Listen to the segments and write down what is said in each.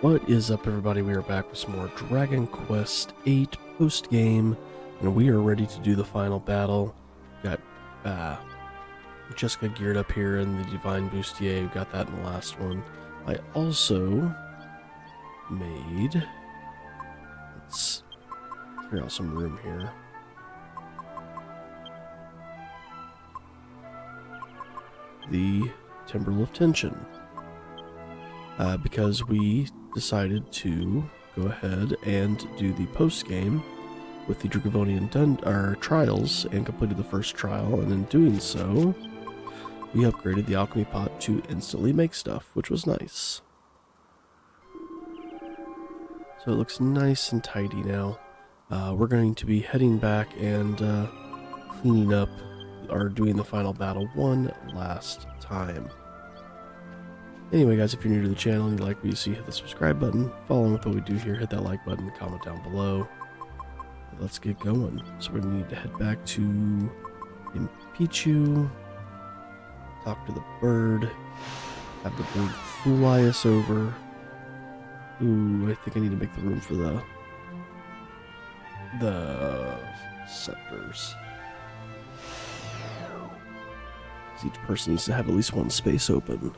What is up, everybody? We are back with some more Dragon Quest VIII post-game, and we are ready to do the final battle. Got Jessica geared up here in the Divine Bustier. We got that in the last one. I also made... Let's clear out some room here. The Timbrel of Tension. Because we decided to go ahead and do the post-game with the Dragavonian trials and completed the first trial, and in doing so, we upgraded the alchemy pot to instantly make stuff, which was nice. So it looks nice and tidy now. We're going to be heading back and cleaning up, or doing the final battle one last time. Anyway, guys, if you're new to the channel and you like what you see, hit the subscribe button. Following with what we do here, hit that like button, comment down below. Let's get going. So we're going to need to head back to Impichu, talk to the bird, have the bird fly us over. Ooh, I think I need to make the room for the scepters. Each person needs to have at least one space open.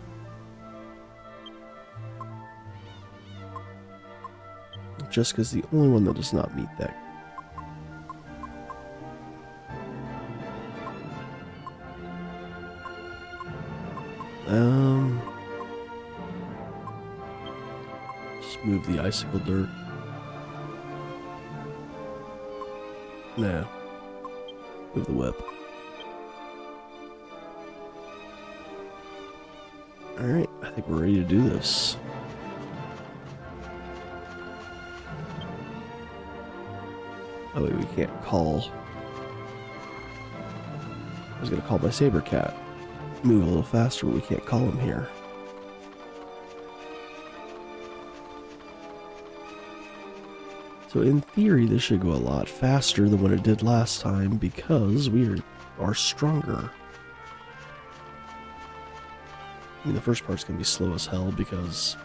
Jessica's the only one that does not meet that. Just move the icicle dirt. No. Move the whip. Alright, I think we're ready to do this. Oh wait, we can't call. I was gonna call my saber cat. Move a little faster, but we can't call him here. So in theory, this should go a lot faster than what it did last time because we are stronger. I mean, the first part's gonna be slow as hell because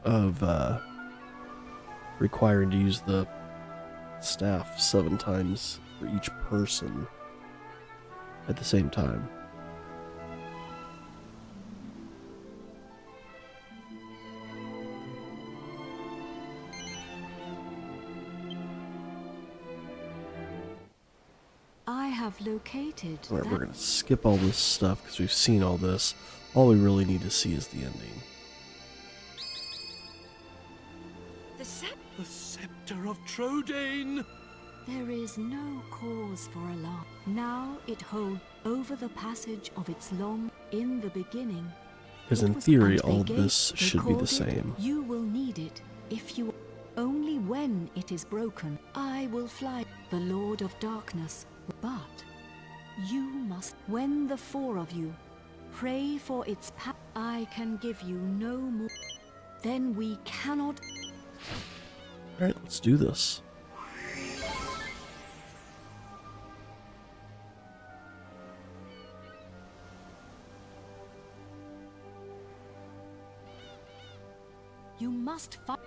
of requiring to use the staff 7 times for each person at the same time. I have located. Alright, we're gonna skip all this stuff because we've seen all this. All we really need to see is the ending. The scepter of Trodain! There is no cause for alarm. Now it holds over the passage of its long in the beginning. Because in theory, all of this should be the same. You will need it if you... Only when it is broken, I will fly the Lord of Darkness. But you must, when the 4 of you pray for its power, I can give you no more. Then we cannot... Alright, let's do this. You must fight.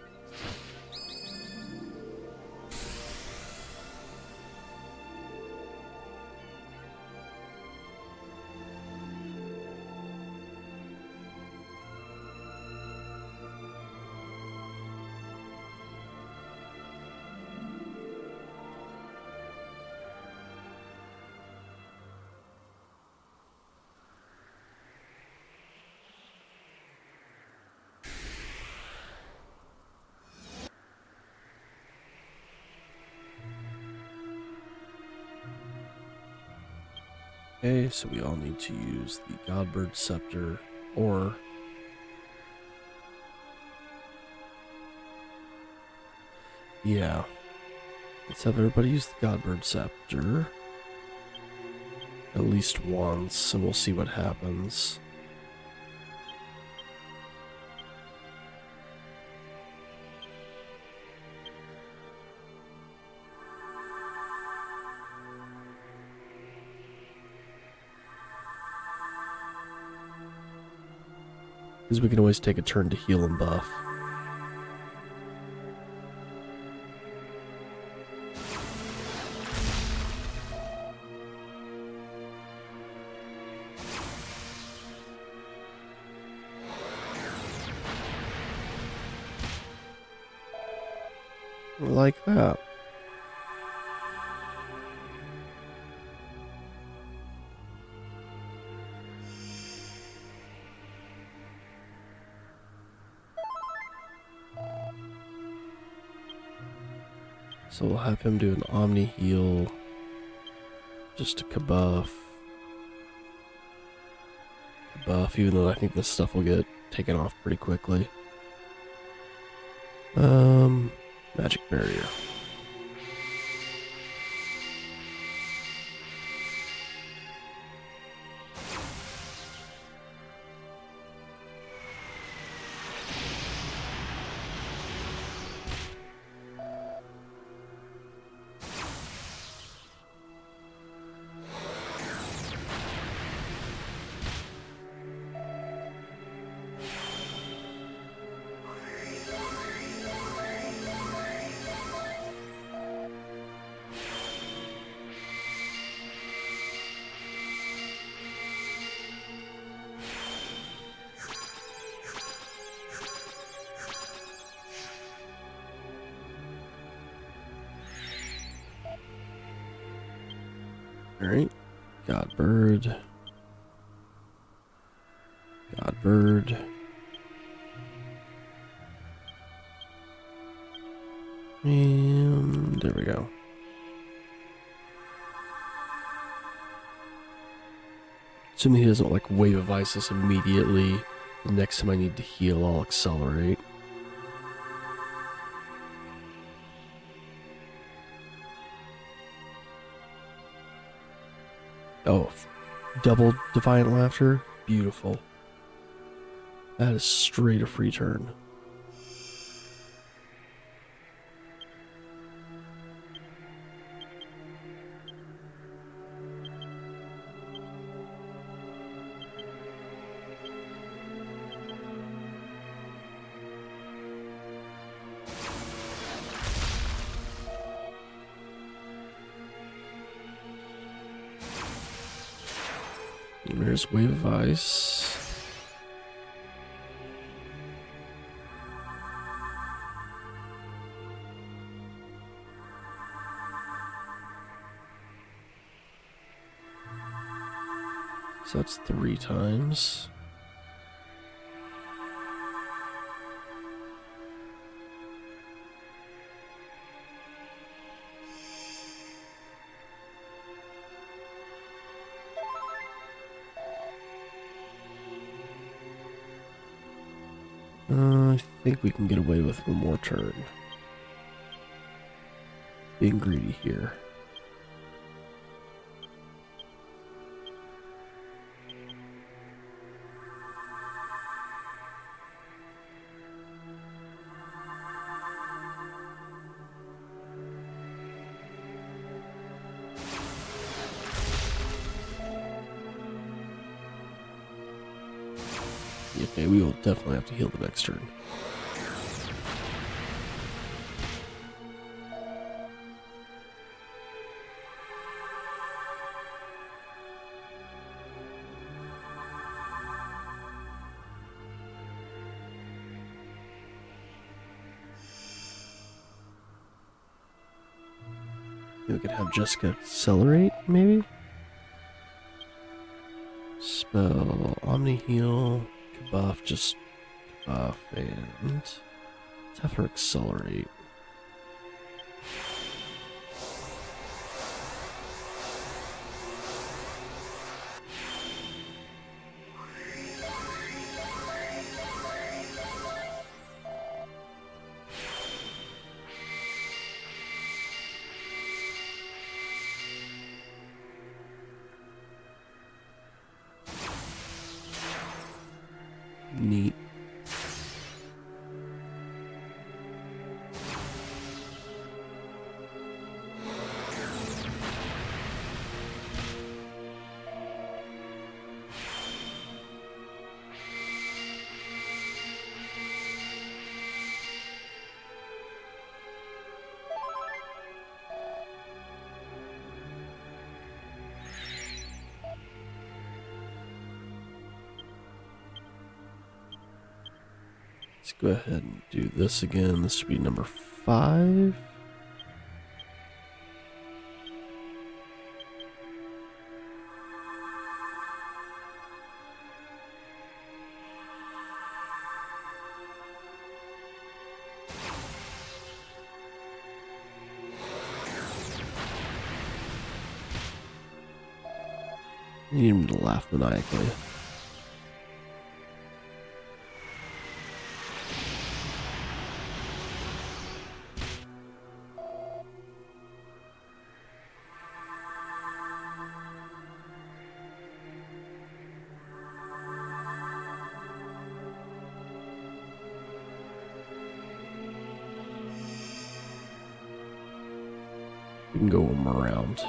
Okay, so we all need to use the Godbird Scepter, or... Yeah. Let's have everybody use the Godbird Scepter. At least once, and we'll see what happens. Because we can always take a turn to heal and buff. Like that. So we'll have him do an Omni heal. Just a kabuff. Buff, even though I think this stuff will get taken off pretty quickly. Magic barrier. Alright. God bird. God bird. And there we go. Assuming he doesn't like wave of Isis immediately, the next time I need to heal, I'll accelerate. Oh, double Defiant Laughter? Beautiful. That is straight a free turn. There's Wave of Ice. So that's 3 times. I think we can get away with one more turn. Being greedy here. Okay, we will definitely have to heal the next turn. We could have Jessica accelerate, maybe? Spell Omni Heal, buff, just buff, and let's have her accelerate. Neat. Let's go ahead and do this again. This should be number 5. You need him to laugh maniacally. We can go him around.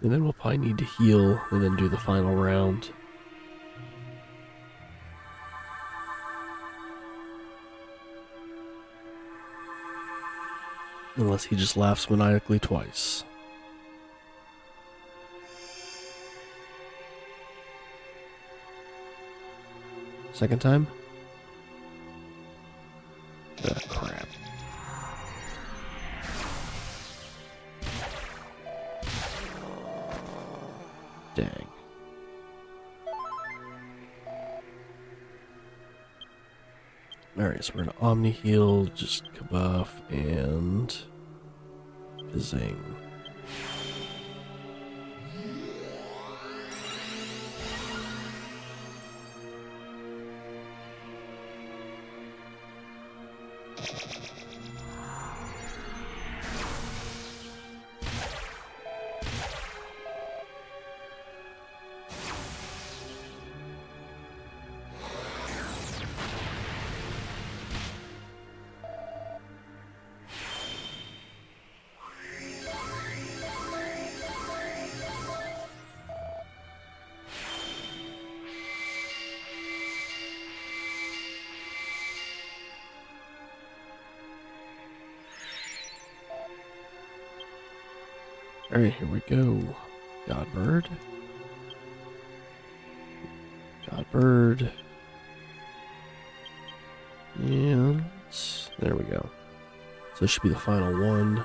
And then we'll probably need to heal and then do the final round. Unless he just laughs maniacally twice. Second time? Ah, crap. Dang. Alright, so we're gonna Omni Heal, just Kabuff, and Zing. Alright, here we go. Godbird. Godbird. And there we go. So this should be the final one.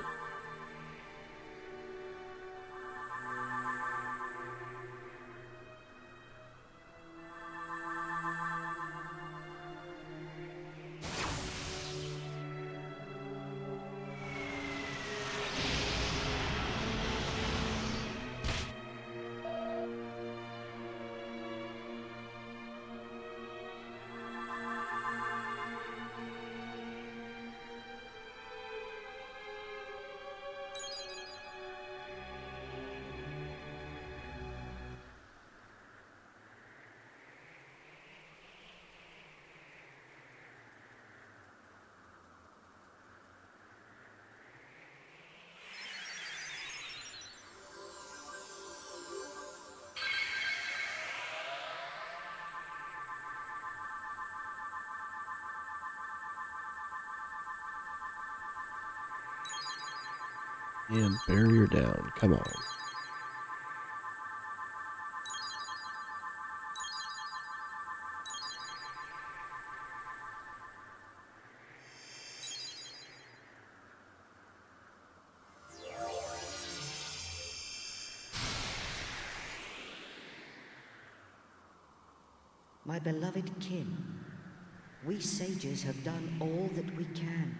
And barrier down. Come on. My beloved kin, we sages have done all that we can.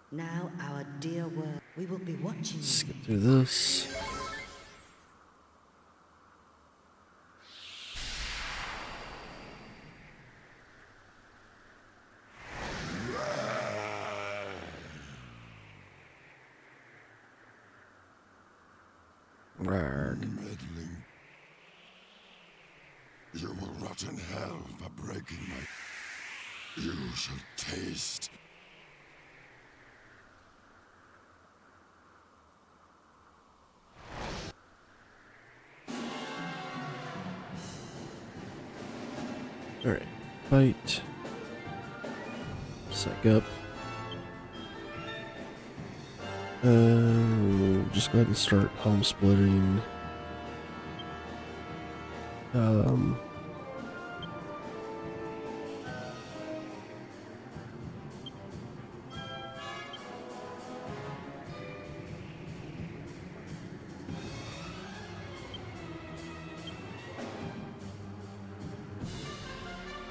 Now our dear world, we will be watching you. Skip through this. Rarg. Meddling. You will rot in hell for breaking my... You shall taste. Alright, fight. Psych up. Just go ahead and start home splitting.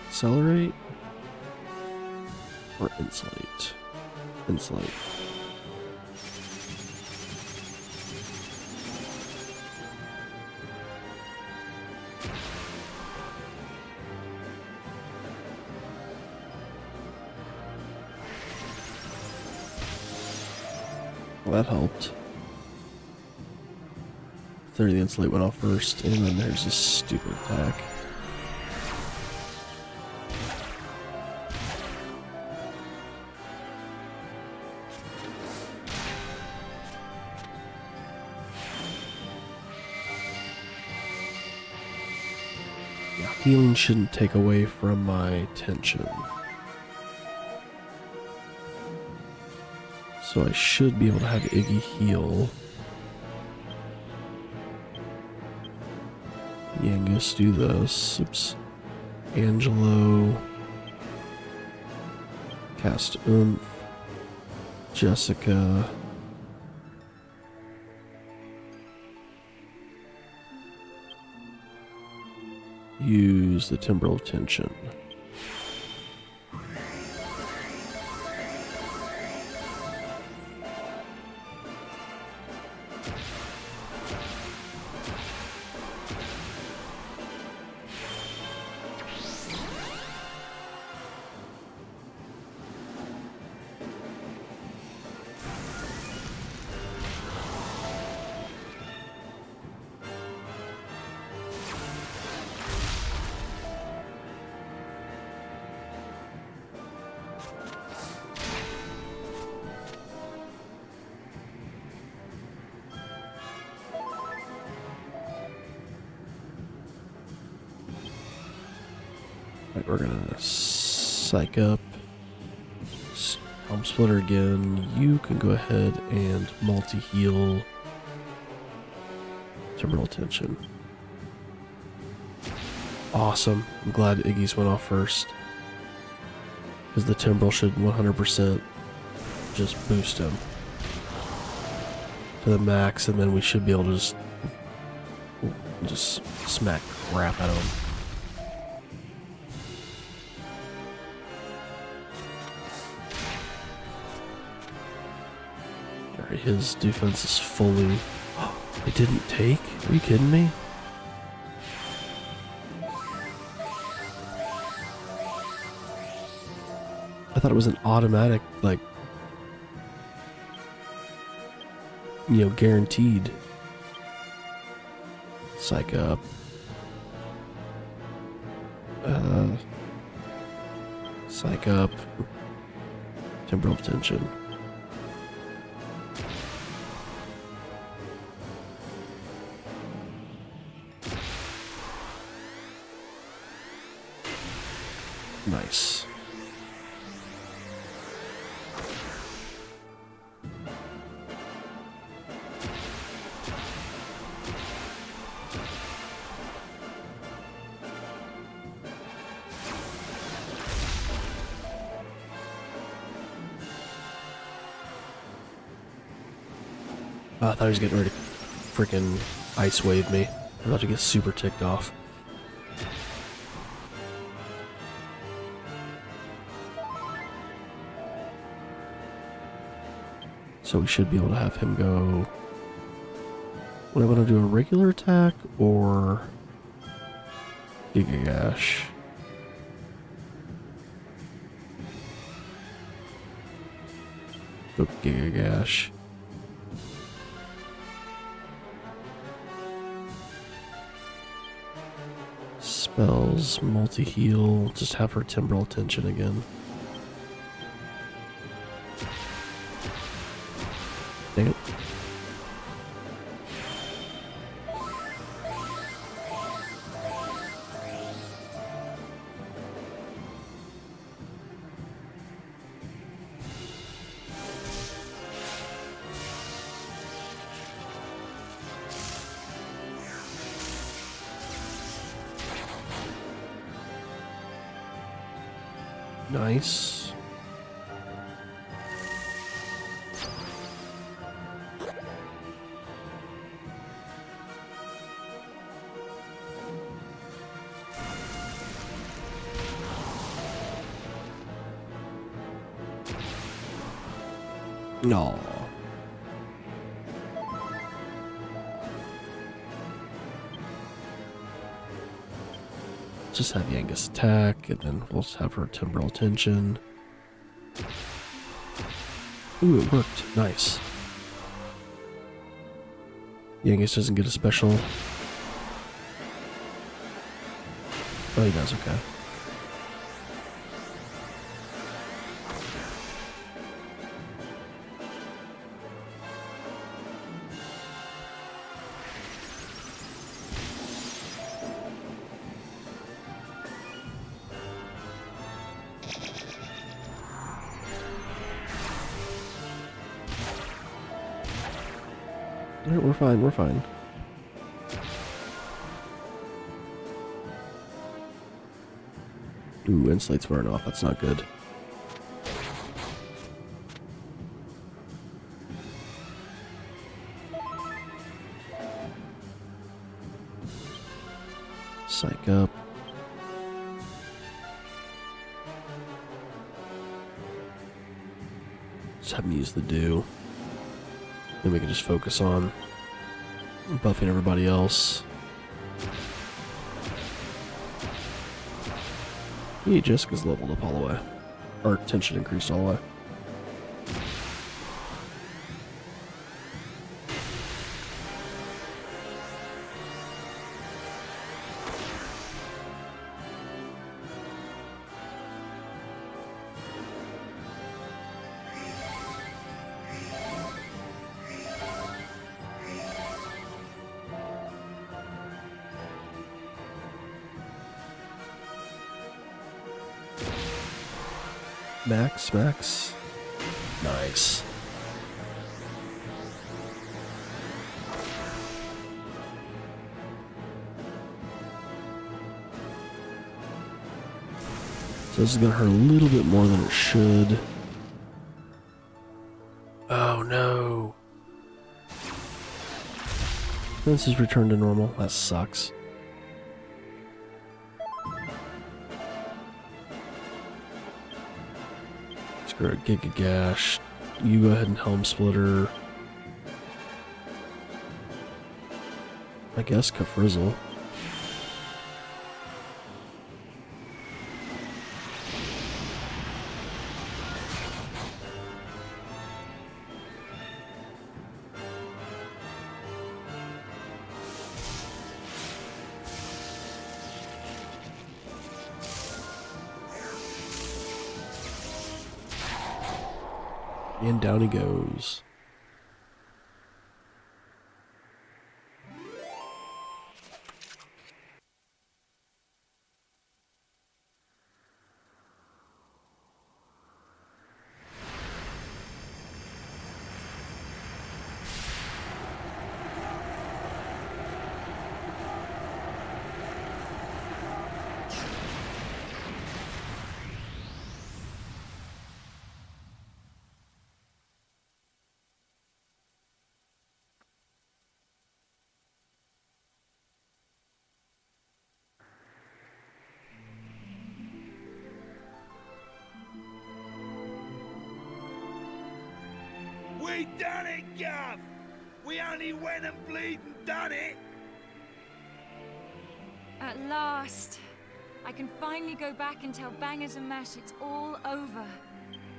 Accelerate or insulate? Insulate. Well, that helped. 30 the insulate went off first, and then there's this stupid attack. Yeah, healing shouldn't take away from my tension. So I should be able to have Iggy heal. Yangus do this. Oops. Angelo. Cast Oomph. Jessica. Use the Timber of Tension. Right, we're gonna psych up. Helm Splitter again. You can go ahead and multi-heal Temporal Tension. Awesome. I'm glad Iggy's went off first. Because the Timbrel should 100% just boost him to the max, and then we should be able to just smack crap out of him. Alright, his defense is fully... It didn't take? Are you kidding me? I thought it was an automatic, like, you know, guaranteed. Psych up. Psych up. Temporal Tension. Nice. I thought he was getting ready to freaking ice wave me. I'm about to get super ticked off. So we should be able to have him go... Would I want to do a regular attack or Giga Gash? Go Giga Gash. Spells, multi-heal, just have her Temporal Tension again. Dang it. Nice. No. Just have Yangus attack, and then we'll just have her temporal tension. Ooh, it worked. Nice. Yangus doesn't get a special. Oh, he does, okay. Alright, we're fine, we're fine. Ooh, Inslate's wearing off, that's not good. Psych up. Just have me use the dew. Then we can just focus on buffing everybody else. Yeah, Jessica's leveled up all the way. Our tension increased all the way. Max. Nice. So this is gonna hurt a little bit more than it should. Oh no. This is returned to normal. That sucks. Screw it, Giga Gash. You go ahead and Helm Splitter. I guess Kafrizzle. And down he goes. We done it, Gov! We only went and bleeding done it! At last, I can finally go back and tell Bangers and Mash it's all over.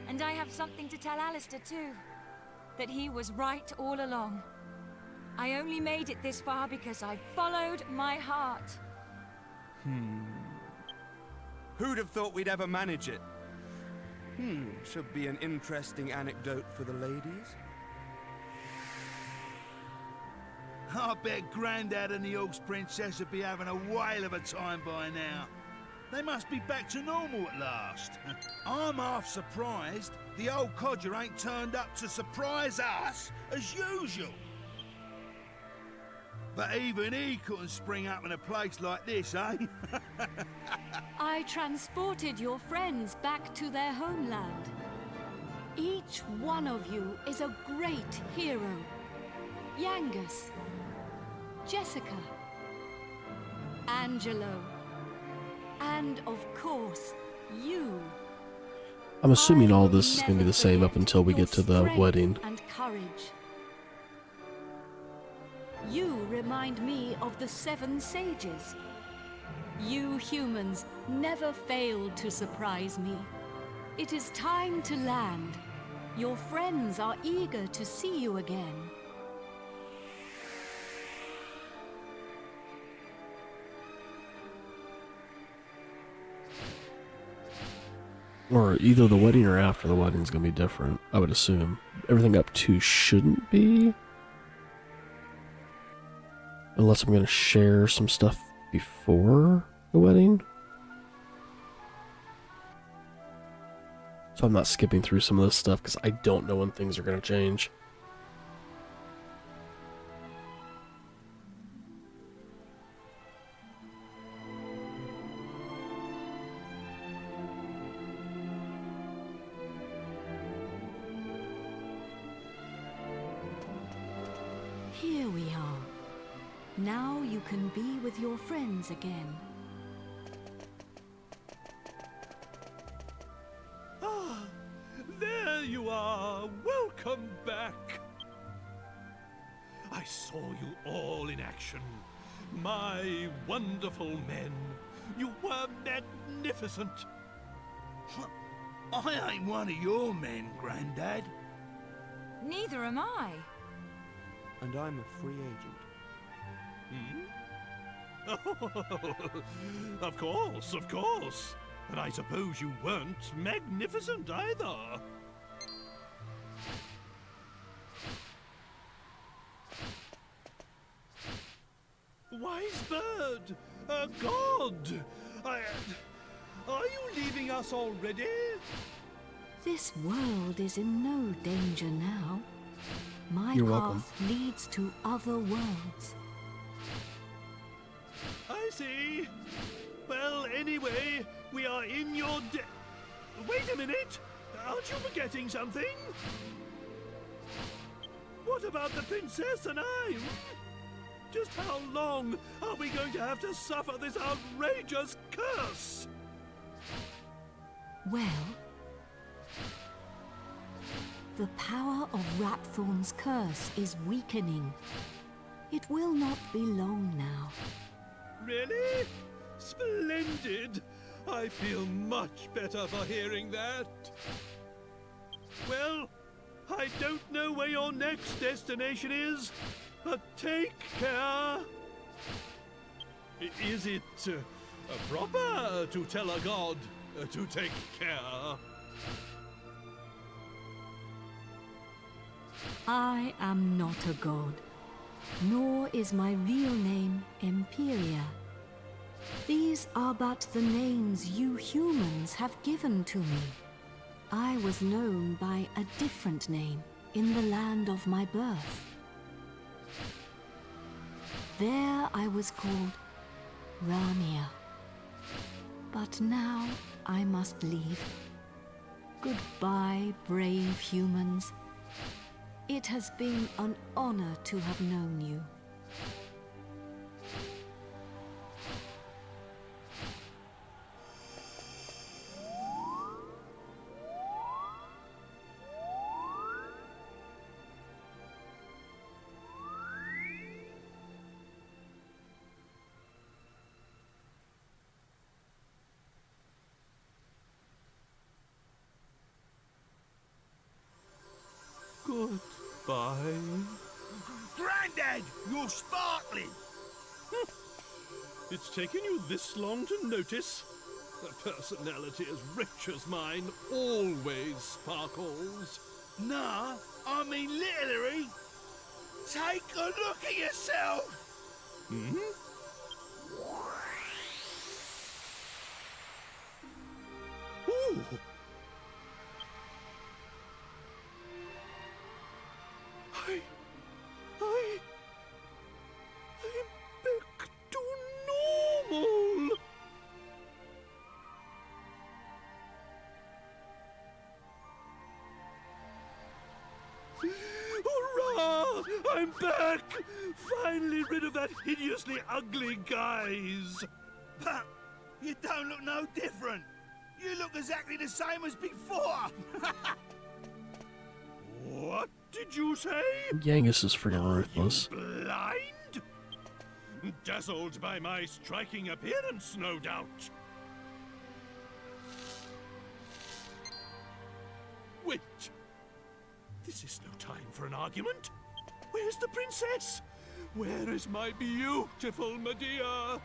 And I have something to tell Alistair too. That he was right all along. I only made it this far because I followed my heart. Who'd have thought we'd ever manage it? Should be an interesting anecdote for the ladies. I bet Grandad and the Orcs Princess would be having a whale of a time by now. They must be back to normal at last. I'm half surprised the old codger ain't turned up to surprise us, as usual. But even he couldn't spring up in a place like this, eh? I transported your friends back to their homeland. Each one of you is a great hero. Yangus, Jessica, Angelo, and of course, you. I'm assuming I all will this is going to be never the same up forget until we your get to the strength wedding. and courage. You remind me of the 7 sages. You humans never failed to surprise me. It is time to land. Your friends are eager to see you again. Or either the wedding or after the wedding is going to be different, I would assume. Everything up to shouldn't be. Unless I'm going to share some stuff before the wedding. So I'm not skipping through some of this stuff because I don't know when things are going to change. Here we are. Now you can be with your friends again. Ah, there you are. Welcome back. I saw you all in action. My wonderful men. You were magnificent. I ain't one of your men, Grandad. Neither am I. And I'm a free agent. Hmm? Of course, of course. And I suppose you weren't magnificent either. Wise bird, a god. Are you leaving us already? This world is in no danger now. My You're path welcome. leads to other worlds. I see. Well, anyway, we are in your Wait a minute! Aren't you forgetting something? What about the princess and I? Just how long are we going to have to suffer this outrageous curse? Well, the power of Rapthorn's curse is weakening. It will not be long now. Really? Splendid! I feel much better for hearing that. Well, I don't know where your next destination is, but take care. Is it proper to tell a god to take care? I am not a god, nor is my real name Empiria. These are but the names you humans have given to me. I was known by a different name in the land of my birth. There I was called Ramia. But now I must leave. Goodbye, brave humans. It has been an honor to have known you. Goodbye. Grandad, you're sparkling! It's taken you this long to notice? A personality as rich as mine always sparkles. Nah, I mean literally. Take a look at yourself! Hmm? Ooh! I'm back! Finally rid of that hideously ugly guise. But you don't look no different. You look exactly the same as before. What did you say? Yangus is freaking ruthless. Blind? Dazzled by my striking appearance, no doubt. Wait. This is no time for an argument. Where's the princess? Where is my beautiful Medea?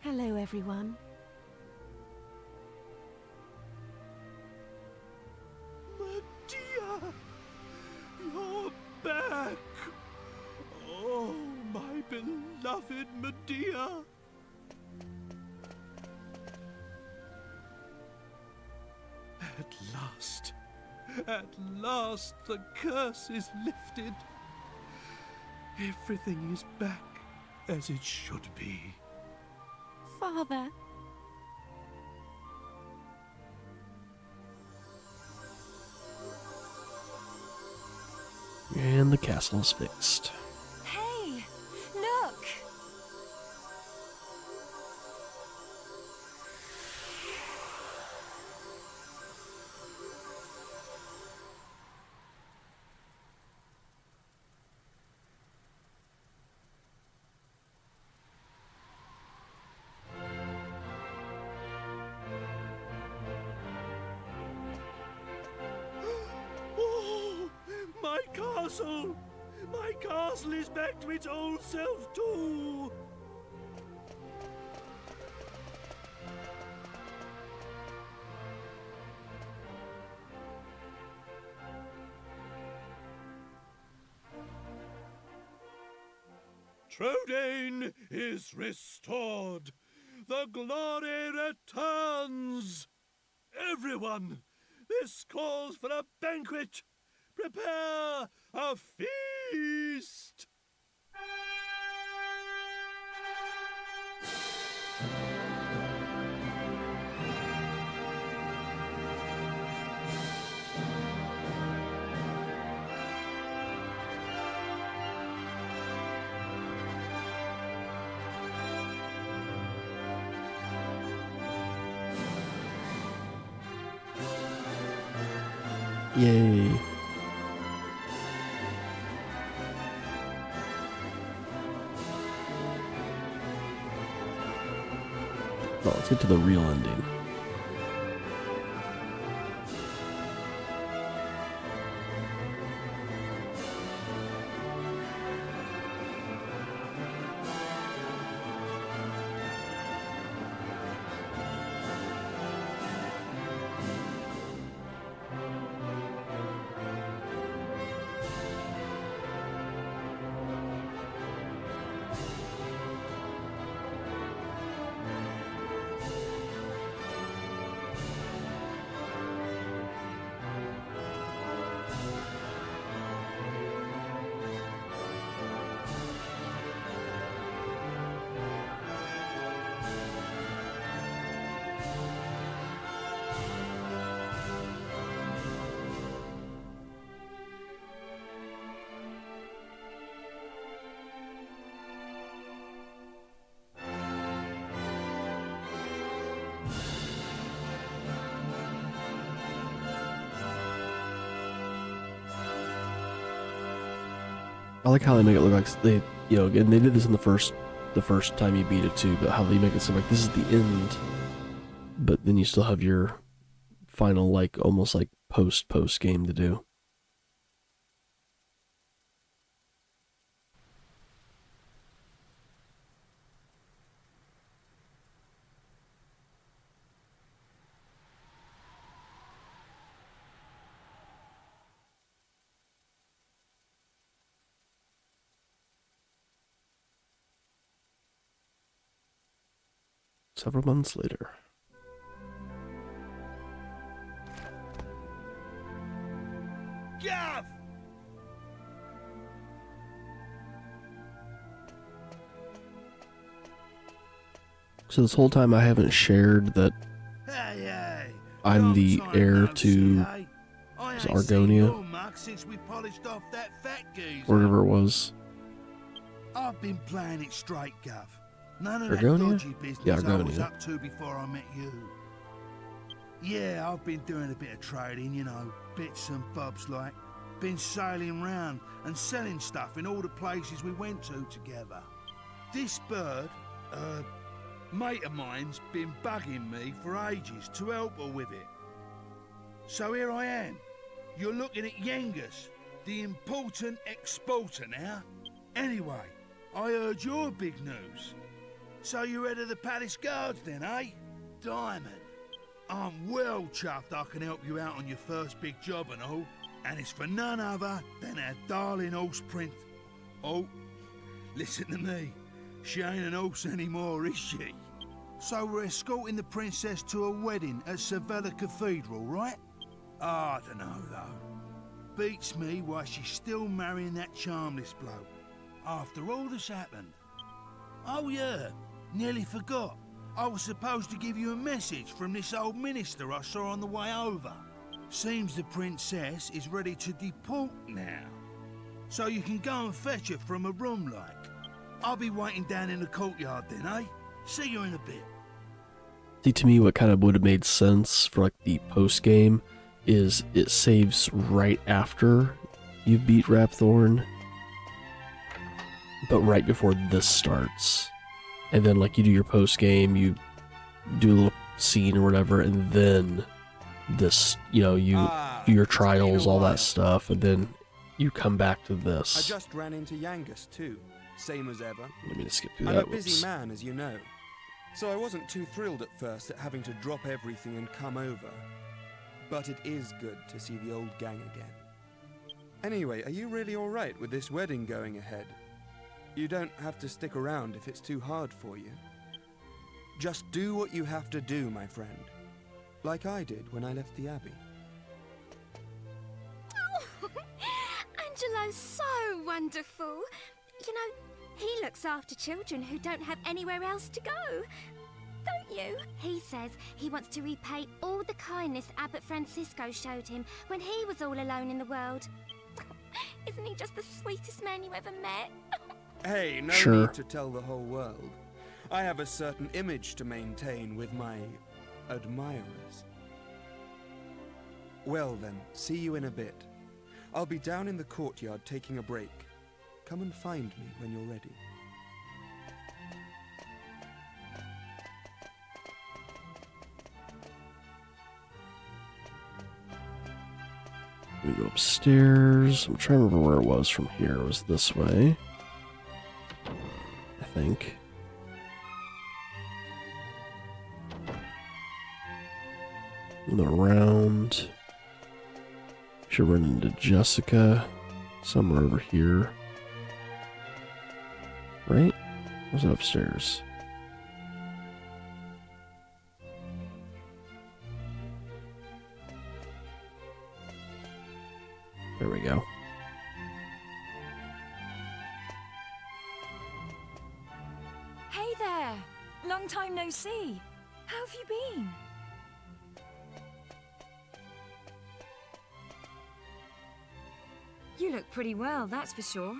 Hello, everyone. Medea! You're back! Oh, my beloved Medea! At last the curse is lifted. Everything is back as it should be. Father. And the castle is fixed. Hey, look! Oh, my castle! My castle is back to its old self too! Trodain is restored. The glory returns. Everyone, this calls for a banquet. Prepare a feast. Yay. Well, let's get to the real ending. I like how they make it look like they, again, they did this in the first time you beat it too, but how they make it seem like this is the end, but then you still have your final, like, almost like post game to do. Several months later. Gav! So this whole time I haven't shared that. Hey, hey! I'm the Long time heir no to see, eh? I is ain't Argonia? seen your mug since we polished off that fat geezer. whatever it was. I've been playing it straight, Gov. None of Argonia? that dodgy business Yeah, I was Argonia. up to before I met you. Yeah, I've been doing a bit of trading, you know, bits and bobs like. Been sailing round and selling stuff in all the places we went to together. This bird, mate of mine's been bugging me for ages to help her with it. So here I am. You're looking at Yengus, the important exporter now. Anyway, I heard your big news. So you're head of the palace guards then, eh? Diamond. I'm well chuffed I can help you out on your first big job and all. And it's for none other than our darling horse prince. Oh, listen to me. She ain't an horse anymore, is she? So we're escorting the princess to a wedding at Sevilla Cathedral, right? I don't know, though. Beats me why she's still marrying that charmless bloke. After all that's happened. Oh yeah, nearly forgot. I was supposed to give you a message from this old minister I saw on the way over. Seems the princess is ready to deport now. So you can go and fetch her from a room like. I'll be waiting down in the courtyard then, eh? See you in a bit. See, to me, what kind of would have made sense for like the post game is it saves right after you've beat Rapthorn, but right before this starts. And then like you do your post game, you do a little scene or whatever, and then this, you know, you do your trials, all that stuff, and then you come back to I this. just ran into Yangus too, same as ever. Let me just skip through I'm that. a busy Whoops. man, as you know, so I wasn't too thrilled at first at having to drop everything and come over. But it is good to see the old gang again. Anyway, are you really alright with this wedding going ahead? You don't have to stick around if it's too hard for you. Just do what you have to do, my friend. Like I did when I left the Abbey. Oh, Angelo's so wonderful. You know, he looks after children who don't have anywhere else to go. Don't you? He says he wants to repay all the kindness Abbot Francisco showed him when he was all alone in the world. Isn't he just the sweetest man you ever met? Hey, no Sure. need to tell the whole world. I have a certain image to maintain with my admirers. Well then, see you in a bit. I'll be down in the courtyard taking a break. Come and find me when you're ready. We go upstairs. I'm trying to remember where it was from here. It was this way, I think. And around. Should run into Jessica somewhere over here. Right? Or was it upstairs? There we go. Hey there! Long time no see. How have you been? You look pretty well, that's for sure.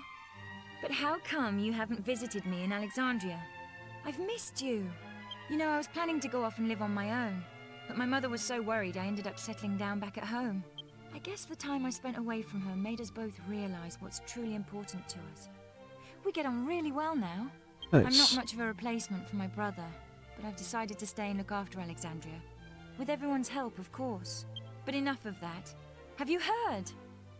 But how come you haven't visited me in Alexandria? I've missed you. You know, I was planning to go off and live on my own, but my mother was so worried I ended up settling down back at home. I guess the time I spent away from her made us both realize what's truly important to us. We get on really well now. I'm not Nice. much of a replacement for my brother, but I've decided to stay and look after Alexandria. With everyone's help, of course. But enough of that. Have you heard?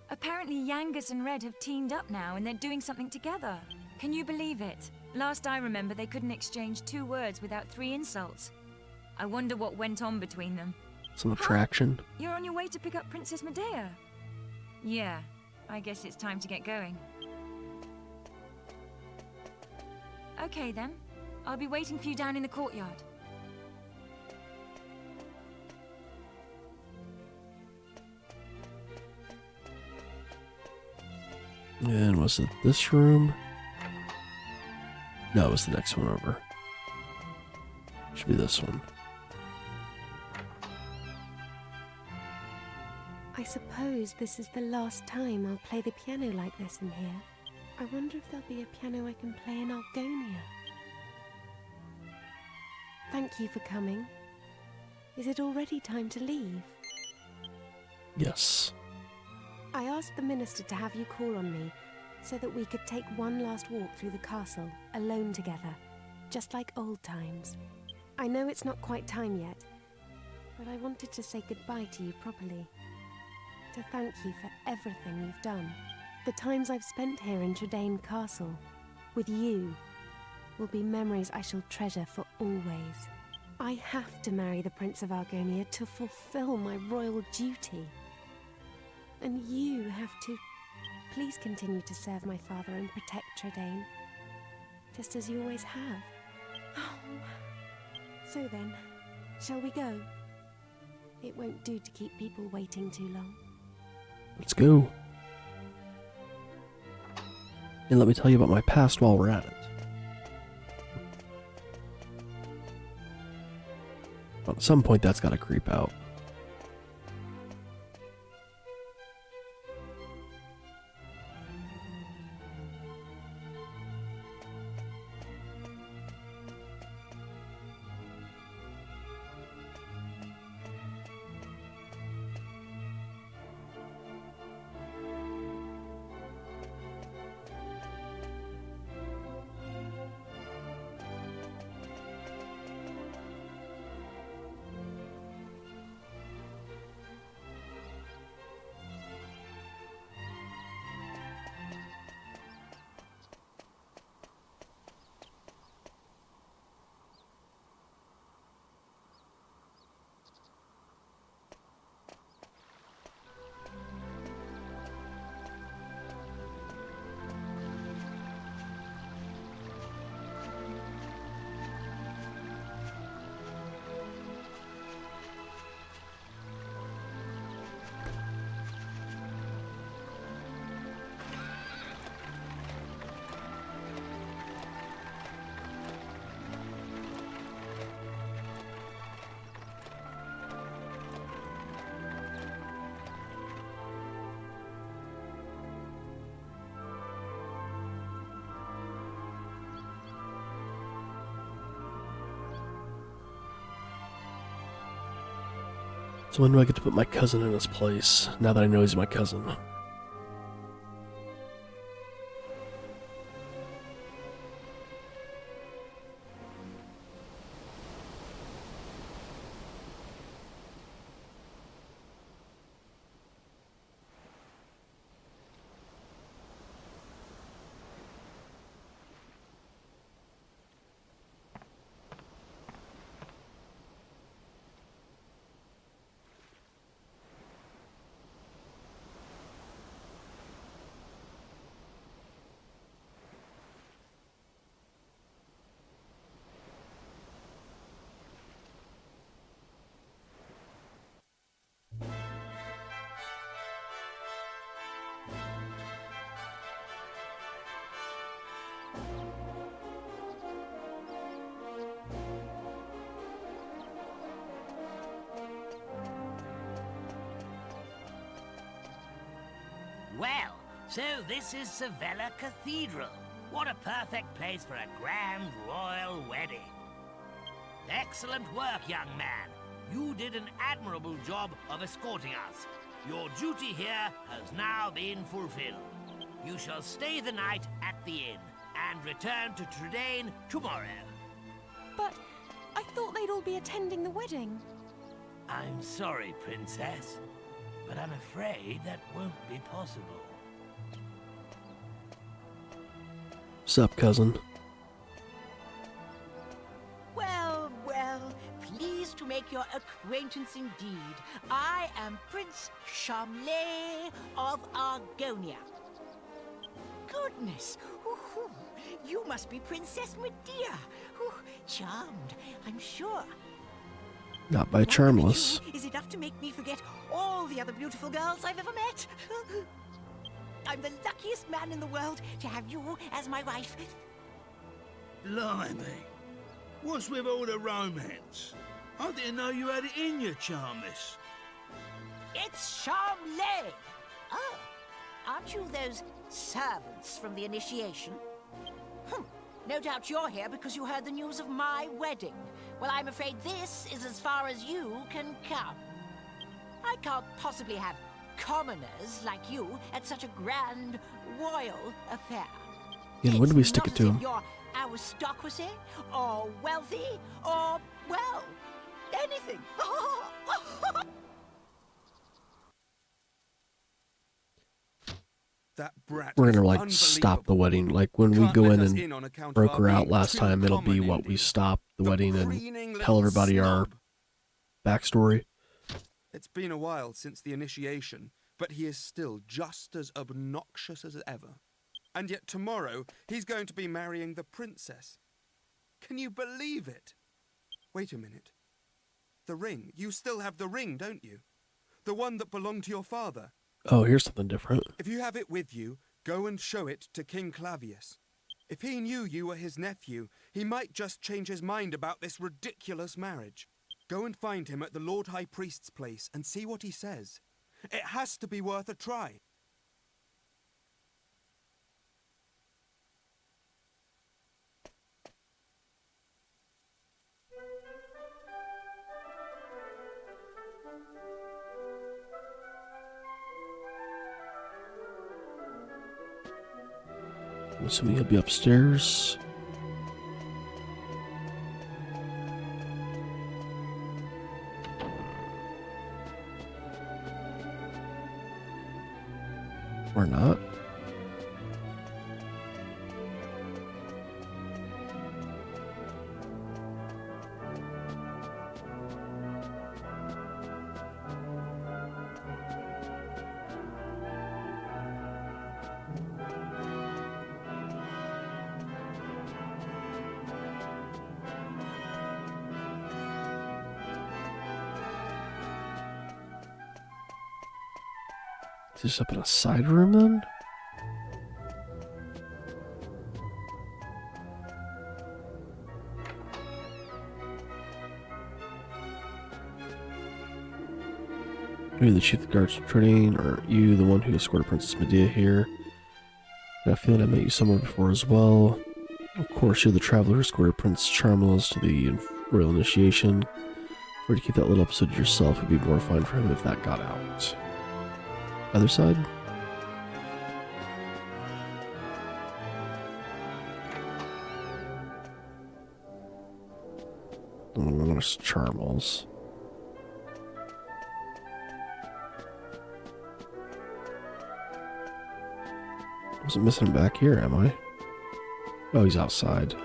Apparently Yangus and Red have teamed up now and they're doing something together. Can you believe it? Last I remember, they couldn't exchange 2 words without 3 insults. I wonder what went on between them. Some attraction. You're on your way to pick up Princess Medea? Yeah, I guess it's time to get going. Okay then. I'll be waiting for you down in the courtyard. And was it this room? No, it was the next one over. Should be this one. I suppose this is the last time I'll play the piano like this in here. I wonder if there'll be a piano I can play in Argonia. Thank you for coming. Is it already time to leave? Yes. I asked the minister to have you call on me so that we could take one last walk through the castle, alone together, just like old times. I know it's not quite time yet, but I wanted to say goodbye to you properly. To thank you for everything you've done. The times I've spent here in Tradaine Castle, with you, will be memories I shall treasure for always. I have to marry the Prince of Argonia to fulfill my royal duty. And you have to... Please continue to serve my father and protect Tradaine, just as you always have. Oh. So then, shall we go? It won't do to keep people waiting too long. Let's go. And let me tell you about my past while we're at it. At some point, that's got to creep out. So when do I get to put my cousin in his place, now that I know he's my cousin? Well, so this is Sevilla Cathedral. What a perfect place for a grand royal wedding. Excellent work, young man. You did an admirable job of escorting us. Your duty here has now been fulfilled. You shall stay the night at the inn and return to Tradaine tomorrow. But I thought they'd all be attending the wedding. I'm sorry, Princess, but I'm afraid that won't be possible. Sup, cousin? Well, pleased to make your acquaintance indeed. I am Prince Charmley of Argonia. Goodness, you must be Princess Medea. Charmed, I'm sure. Not by Charmless. Is enough to make me forget all the other beautiful girls I've ever met. I'm the luckiest man in the world to have you as my wife. Blimey. What's with all the romance? I didn't know you had it in you, Charmless. It's Charmley! Oh, aren't you those servants from the initiation? No doubt you're here because you heard the news of my wedding. Well, I'm afraid this is as far as you can come. I can't possibly have commoners like you at such a grand royal affair. And when do we stick it to him? You're aristocracy, or wealthy, or, well, anything. That brat We're is gonna like stop the unbelievable. wedding. Like when we Can't go let in us and on account of broke our her out being last too time, it'll be common, what we indeed. stop the wedding and preening tell little everybody our snob. backstory. It's been a while since the initiation, but he is still just as obnoxious as ever. And yet tomorrow, he's going to be marrying the princess. Can you believe it? Wait a minute. The ring. You still have the ring, don't you? The one that belonged to your father. Oh, here's something different. If you have it with you, go and show it to King Clavius. If he knew you were his nephew, he might just change his mind about this ridiculous marriage. Go and find him at the Lord High Priest's place and see what he says. It has to be worth a try. I'm assuming he'll be upstairs. Or not. Is this up in a side room then? Are you the chief of the guards training, or are you the one who escorted Princess Medea here? I got a feeling I met you somewhere before as well. Of course, you're the traveler who escorted Prince Charmless to the royal initiation. For to keep that little episode to yourself, it'd be mortifying for him if that got out. Other side? There's Charmles. Wasn't missing him back here, am I? Oh, he's outside.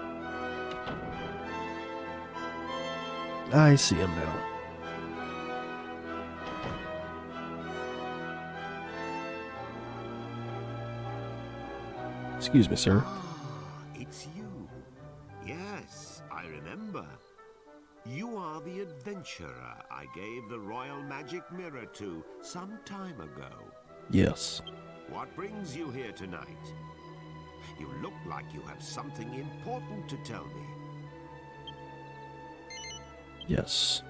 I see him now. Excuse me, sir. Ah, it's you. Yes, I remember. You are the adventurer I gave the royal magic mirror to some time ago. Yes. What brings you here tonight? You look like you have something important to tell me. Yes.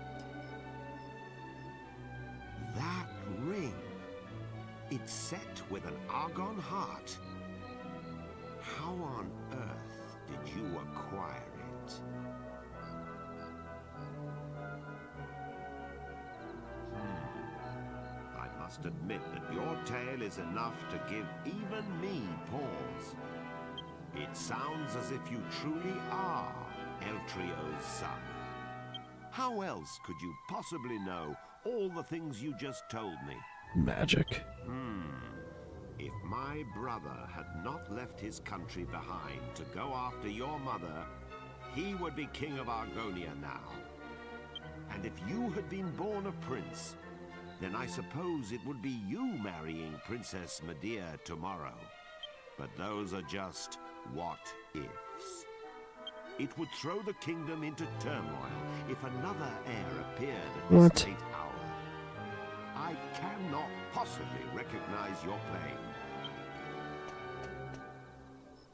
That ring. It's set with an argon heart. How on earth did you acquire it? I must admit that your tale is enough to give even me pause. It sounds as if you truly are Eltrio's son. How else could you possibly know all the things you just told me? Magic. If my brother had not left his country behind to go after your mother, he would be king of Argonia now. And if you had been born a prince, then I suppose it would be you marrying Princess Medea tomorrow. But those are just what-ifs. It would throw the kingdom into turmoil if another heir appeared at this late hour. I cannot possibly recognize your claim.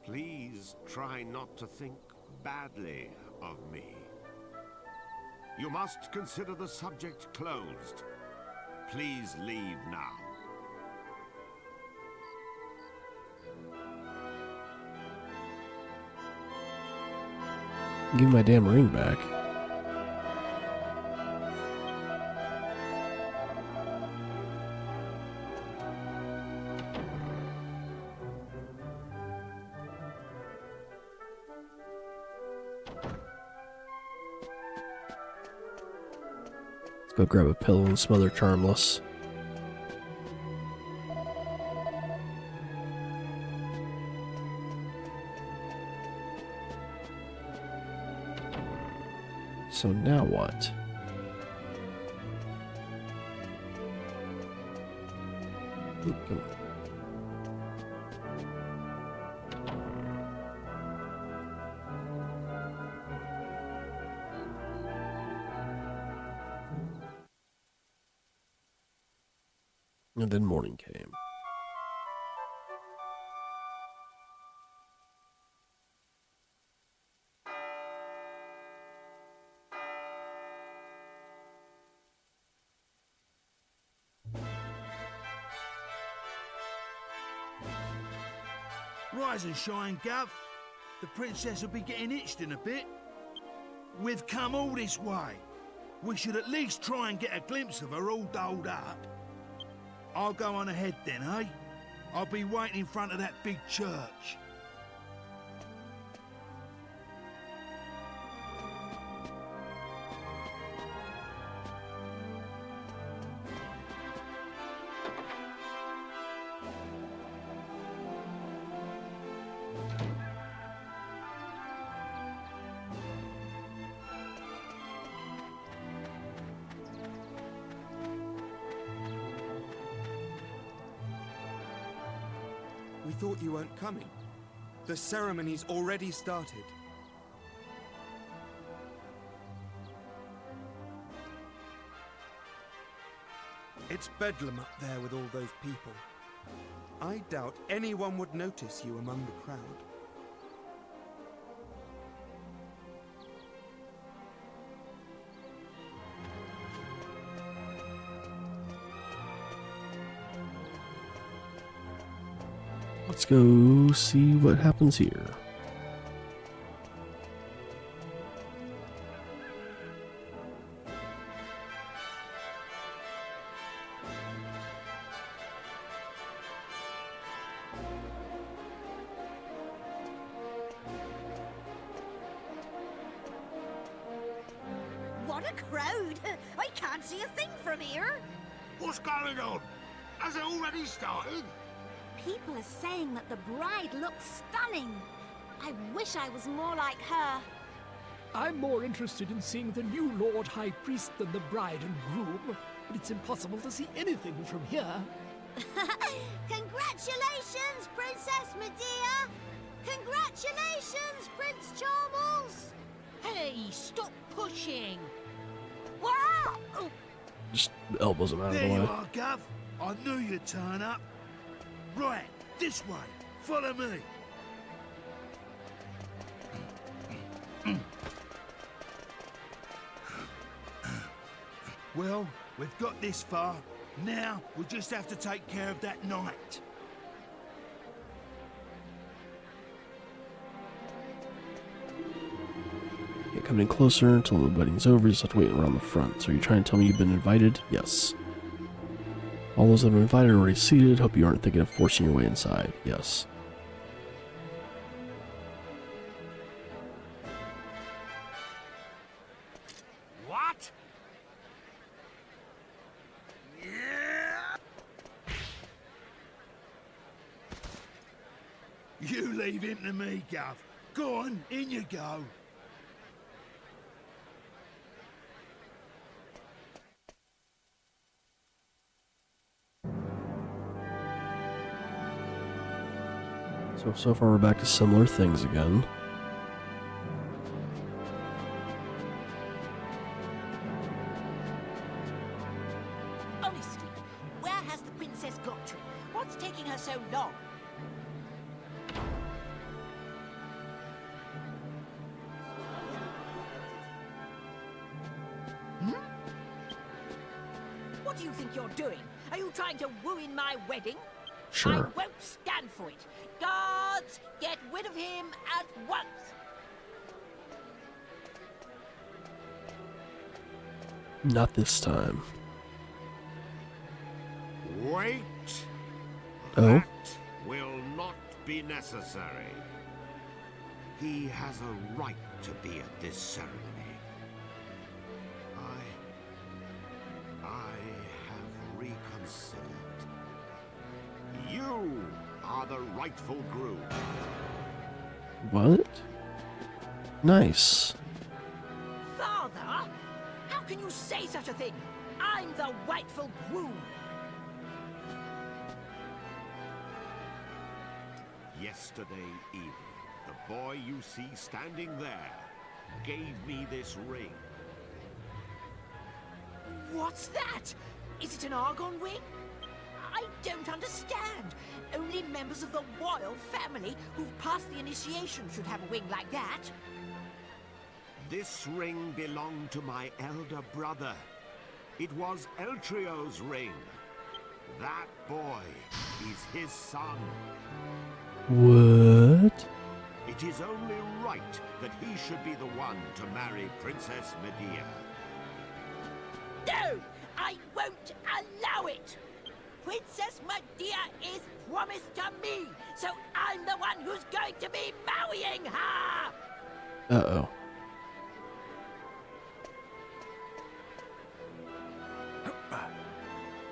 Please try not to think badly of me. You must consider the subject closed. Please leave now. Give me my damn ring back. Let's go grab a pillow and smother Charmless. So now what? Oop, come on. And then morning came. Rise and shine, Gov. The princess will be getting itched in a bit. We've come all this way. We should at least try and get a glimpse of her all dolled up. I'll go on ahead then, eh? I'll be waiting in front of that big church. We thought you weren't coming. The ceremony's already started. It's bedlam up there with all those people. I doubt anyone would notice you among the crowd. Let's go see what happens here. What a crowd! I can't see a thing from here. What's going on? Has it already started? People are saying that the bride looks stunning. I wish I was more like her. I'm more interested in seeing the new Lord High Priest than the bride and groom, but it's impossible to see anything from here. Congratulations, Princess Medea! Congratulations, Prince Charmles! Hey, stop pushing! Wow! Just elbows him out of There the you way. are, Gov. I knew you'd turn up. Right, this way. Follow me. Well, we've got this far. Now, we just have to take care of that knight. Yeah, coming closer until the wedding's over. You just have to wait around the front. So you're trying to tell me you've been invited? Yes. All those that have been invited are already seated. Hope you aren't thinking of forcing your way inside. Yes. What? You leave him to me, Gov. Go on, in you go. So far we're back to similar things again. Honestly, where has the princess got to? What's taking her so long? What do you think think you're doing? Are you trying to ruin my wedding? Sure. I won't stand for it. Guards, get rid of him at once. Not this time. Wait. Oh? That will not be necessary. He has a right to be at this ceremony. I have reconsidered. You are the rightful groom. What? Nice. Father? How can you say such a thing? I'm the rightful groom. Yesterday evening, the boy you see standing there gave me this ring. What's that? Is it an argon ring? I don't understand. Only members of the royal family who've passed the initiation should have a ring like that. This ring belonged to my elder brother. It was Eltrio's ring. That boy is his son. What? It is only right that he should be the one to marry Princess Medea. No! I won't allow it! Princess Medea is promised to me, so I'm the one who's going to be marrying her! Uh-oh.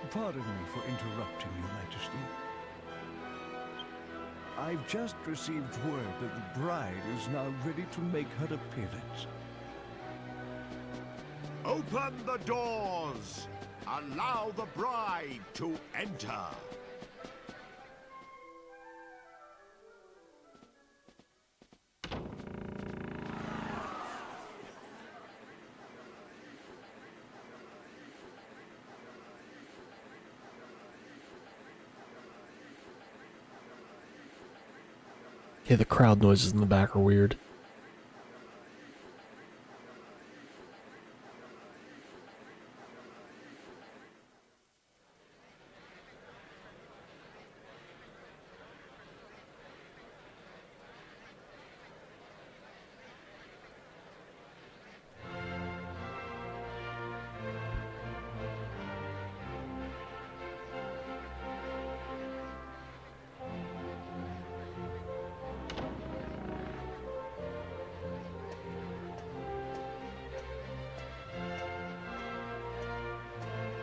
Pardon me for interrupting, Your Majesty. I've just received word that the bride is now ready to make her appearance. Open the doors! Allow the bride to enter! Yeah, the crowd noises in the back are weird.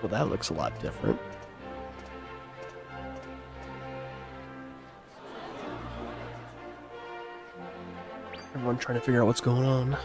Well, that looks a lot different. Everyone trying to figure out what's going on.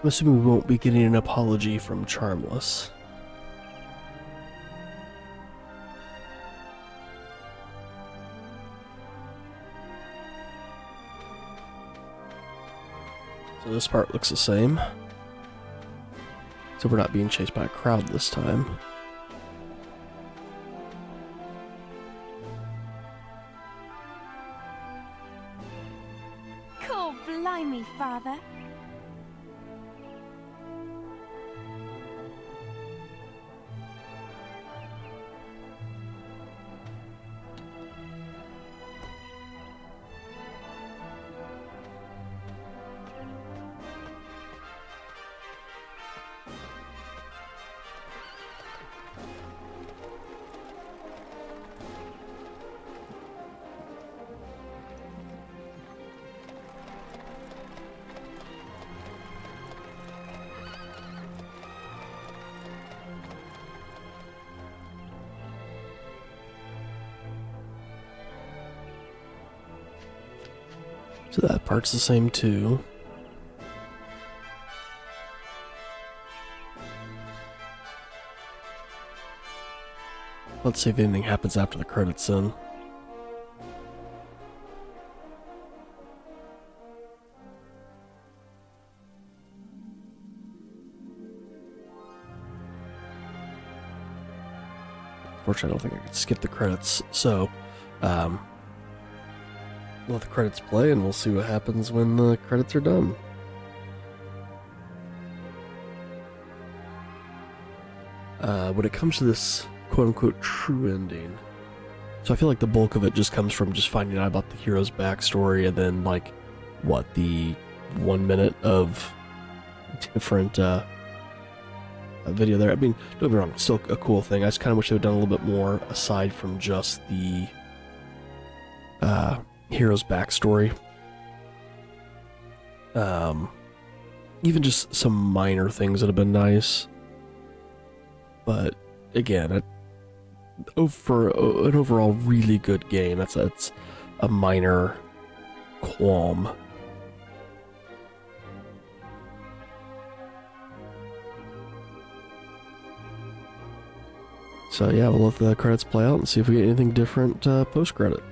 I'm assuming we won't be getting an apology from Charmless. So this part looks the same. So we're not being chased by a crowd this time. Cool, blimey, Father. So that part's the same too. Let's see if anything happens after the credits then. Unfortunately, I don't think I could skip the credits, so we'll let the credits play and we'll see what happens when the credits are done. When it comes to this quote-unquote true ending, so I feel like the bulk of it just comes from just finding out about the hero's backstory and then, like, what, the 1 minute of different video there. I mean, don't get me wrong, it's still a cool thing. I just kind of wish they would have done a little bit more aside from just the hero's backstory. Even just some minor things that have been nice. But again, for an overall really good game, that's a minor qualm. So yeah, we'll let the credits play out and see if we get anything different post-credit.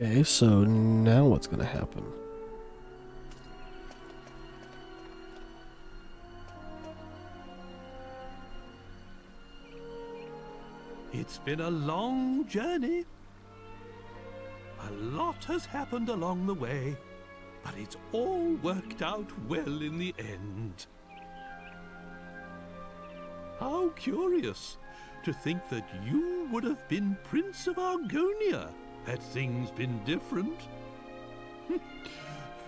Okay, so now what's going to happen? It's been a long journey. A lot has happened along the way, but it's all worked out well in the end. How curious to think that you would have been Prince of Argonia had things been different.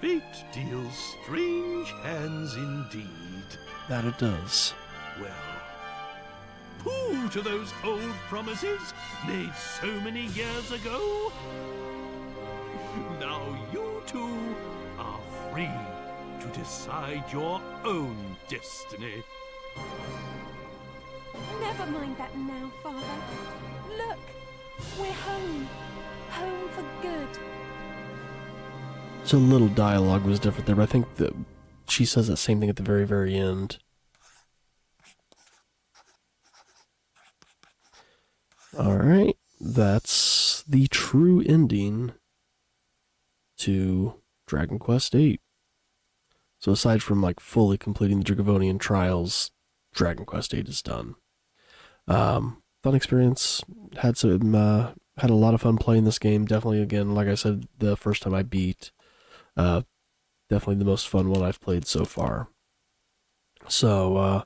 Fate deals strange hands indeed. That it does. Well, pooh to those old promises made so many years ago. Now you two are free to decide your own destiny. Never mind that now, Father. Look, we're home. Home for good. So a little dialogue was different there, but I think that she says that same thing at the very, very end. Alright, that's the true ending to Dragon Quest VIII. So aside from like fully completing the Dragonian Trials, Dragon Quest VIII is done. Fun experience. Had a lot of fun playing this game. Definitely, again, like I said, the first time I beat. Definitely the most fun one I've played so far. So,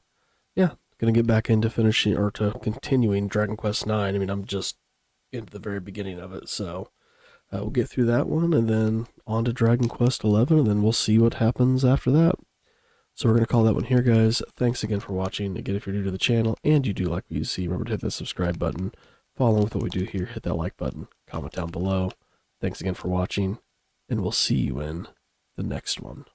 yeah, gonna get back into finishing or to continuing Dragon Quest IX. I mean, I'm just into the very beginning of it, so we'll get through that one and then on to Dragon Quest XI, and then we'll see what happens after that. So we're going to call that one here, guys. Thanks again for watching. Again, if you're new to the channel and you do like what you see, remember to hit that subscribe button. Follow along with what we do here. Hit that like button. Comment down below. Thanks again for watching, and we'll see you in the next one.